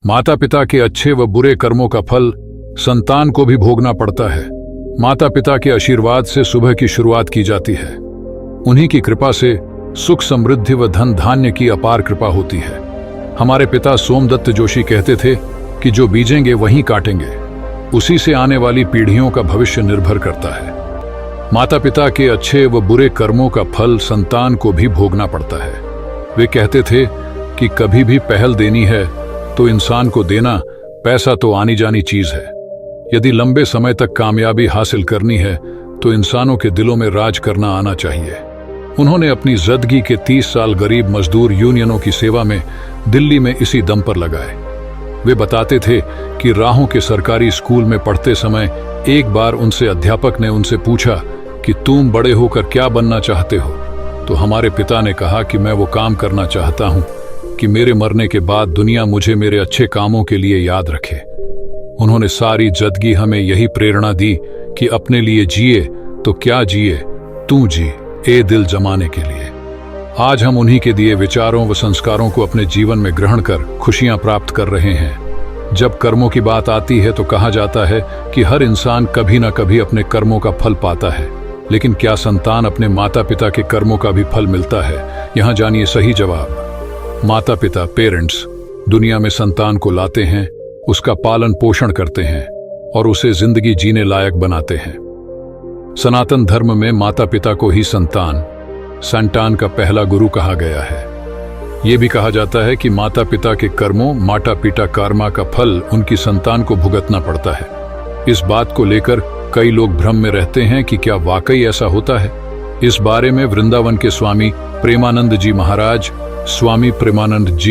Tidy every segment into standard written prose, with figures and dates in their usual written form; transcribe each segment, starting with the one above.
माता पिता के अच्छे व बुरे कर्मों का फल संतान को भी भोगना पड़ता है। माता पिता के आशीर्वाद से सुबह की शुरुआत की जाती है। उन्हीं की कृपा से सुख समृद्धि व धन धान्य की अपार कृपा होती है। हमारे पिता सोमदत्त जोशी कहते थे कि जो बीजेंगे वहीं काटेंगे, उसी से आने वाली पीढ़ियों का भविष्य निर्भर करता है। माता पिता के अच्छे व बुरे कर्मों का फल संतान को भी भोगना पड़ता है। वे कहते थे कि कभी भी पहल देनी है तो इंसान को देना। पैसा तो आनी जानी चीज है। यदि लंबे समय तक कामयाबी हासिल करनी है तो इंसानों के दिलों में राज करना आना चाहिए। उन्होंने अपनी जिंदगी के 30 साल गरीब मजदूर यूनियनों की सेवा में दिल्ली में इसी दम पर लगाए। वे बताते थे कि राहों के सरकारी स्कूल में पढ़ते समय एक बार उनसे अध्यापक ने उनसे पूछा कि तुम बड़े होकर क्या बनना चाहते हो, तो हमारे पिता ने कहा कि मैं वो काम करना चाहता हूं कि मेरे मरने के बाद दुनिया मुझे मेरे अच्छे कामों के लिए याद रखे। उन्होंने सारी जिंदगी हमें यही प्रेरणा दी कि अपने लिए जिए तो क्या जिए, तू जी ए दिल जमाने के लिए। आज हम उन्हीं के दिए विचारों व संस्कारों को अपने जीवन में ग्रहण कर खुशियां प्राप्त कर रहे हैं। जब कर्मों की बात आती है तो कहा जाता है कि हर इंसान कभी न कभी अपने कर्मों का फल पाता है, लेकिन क्या संतान अपने माता पिता के कर्मों का भी फल मिलता है? यहाँ जानिए सही जवाब। माता पिता पेरेंट्स दुनिया में संतान को लाते हैं, उसका पालन पोषण करते हैं और उसे जिंदगी जीने लायक बनाते हैं। सनातन धर्म में माता पिता को ही संतान का पहला गुरु कहा गया है। यह भी कहा जाता है कि माता पिता के कर्मों माता पिता कर्मा का फल उनकी संतान को भुगतना पड़ता है। इस बात को लेकर कई लोग भ्रम में रहते हैं कि क्या वाकई ऐसा होता है। इस बारे में वृंदावन के स्वामी प्रेमानंद जी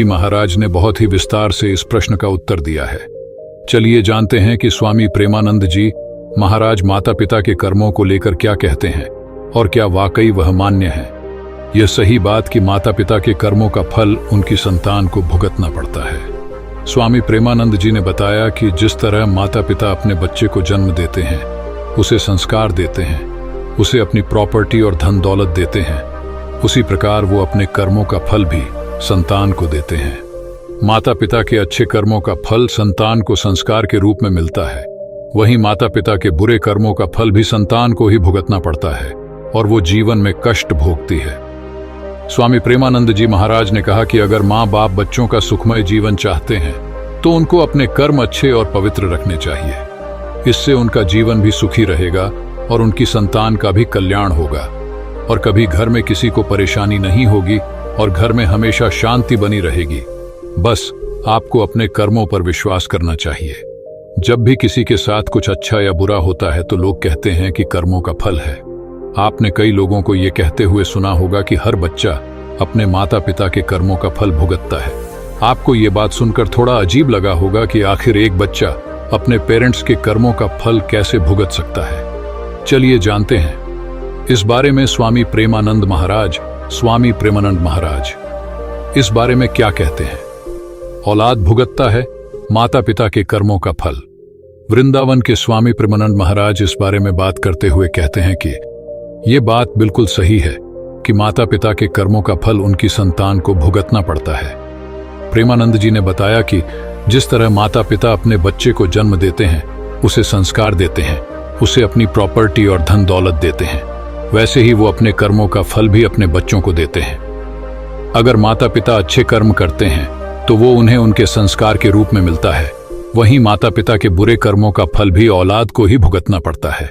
महाराज ने बहुत ही विस्तार से इस प्रश्न का उत्तर दिया है। चलिए जानते हैं कि स्वामी प्रेमानंद जी महाराज माता पिता के कर्मों को लेकर क्या कहते हैं और क्या वाकई वह मान्य है। यह सही बात कि माता पिता के कर्मों का फल उनकी संतान को भुगतना पड़ता है। स्वामी प्रेमानंद जी ने बताया कि जिस तरह माता पिता अपने बच्चे को जन्म देते हैं, उसे संस्कार देते हैं, उसे अपनी प्रॉपर्टी और धन दौलत देते हैं, उसी प्रकार वो अपने कर्मों का फल भी संतान को देते हैं। माता पिता के अच्छे कर्मों का फल संतान को संस्कार के रूप में मिलता है, वहीं माता पिता के बुरे कर्मों का फल भी संतान को ही भुगतना पड़ता है और वो जीवन में कष्ट भोगती है। स्वामी प्रेमानंद जी महाराज ने कहा कि अगर माँ बाप बच्चों का सुखमय जीवन चाहते हैं तो उनको अपने कर्म अच्छे और पवित्र रखने चाहिए। इससे उनका जीवन भी सुखी रहेगा और उनकी संतान का भी कल्याण होगा और कभी घर में किसी को परेशानी नहीं होगी और घर में हमेशा शांति बनी रहेगी। बस आपको अपने कर्मों पर विश्वास करना चाहिए। जब भी किसी के साथ कुछ अच्छा या बुरा होता है तो लोग कहते हैं कि कर्मों का फल है। आपने कई लोगों को ये कहते हुए सुना होगा कि हर बच्चा अपने माता पिता के कर्मों का फल भुगतता है। आपको ये बात सुनकर थोड़ा अजीब लगा होगा कि आखिर एक बच्चा अपने पेरेंट्स के कर्मों का फल कैसे भुगत सकता है। चलिए जानते हैं इस बारे में स्वामी प्रेमानंद महाराज इस बारे में क्या कहते हैं। औलाद भुगतता है माता पिता के कर्मों का फल। वृंदावन के स्वामी प्रेमानंद महाराज इस बारे में बात करते हुए कहते हैं कि ये बात बिल्कुल सही है कि माता पिता के कर्मों का फल उनकी संतान को भुगतना पड़ता है। प्रेमानंद जी ने बताया कि जिस तरह माता पिता अपने बच्चे को जन्म देते हैं, उसे संस्कार देते हैं, उसे अपनी प्रॉपर्टी और धन दौलत देते हैं, वैसे ही वो अपने कर्मों का फल भी अपने बच्चों को देते हैं। अगर माता पिता अच्छे कर्म करते हैं तो वो उन्हें उनके संस्कार के रूप में मिलता है, वहीं माता पिता के बुरे कर्मों का फल भी औलाद को ही भुगतना पड़ता है।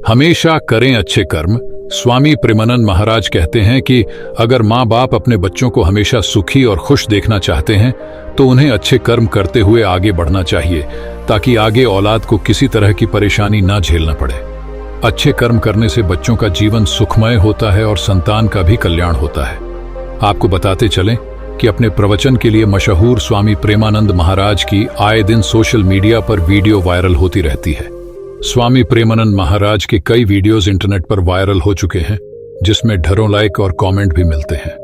हमेशा करें अच्छे कर्म। स्वामी प्रेमानंद महाराज कहते हैं कि अगर माँ बाप अपने बच्चों को हमेशा सुखी और खुश देखना चाहते हैं तो उन्हें अच्छे कर्म करते हुए आगे बढ़ना चाहिए, ताकि आगे औलाद को किसी तरह की परेशानी ना झेलना पड़े। अच्छे कर्म करने से बच्चों का जीवन सुखमय होता है और संतान का भी कल्याण होता है। आपको बताते चलें कि अपने प्रवचन के लिए मशहूर स्वामी प्रेमानंद महाराज की आए दिन सोशल मीडिया पर वीडियो वायरल होती रहती है। स्वामी प्रेमानंद महाराज के कई वीडियोस इंटरनेट पर वायरल हो चुके हैं, जिसमें ढेरों लाइक और कमेंट भी मिलते हैं।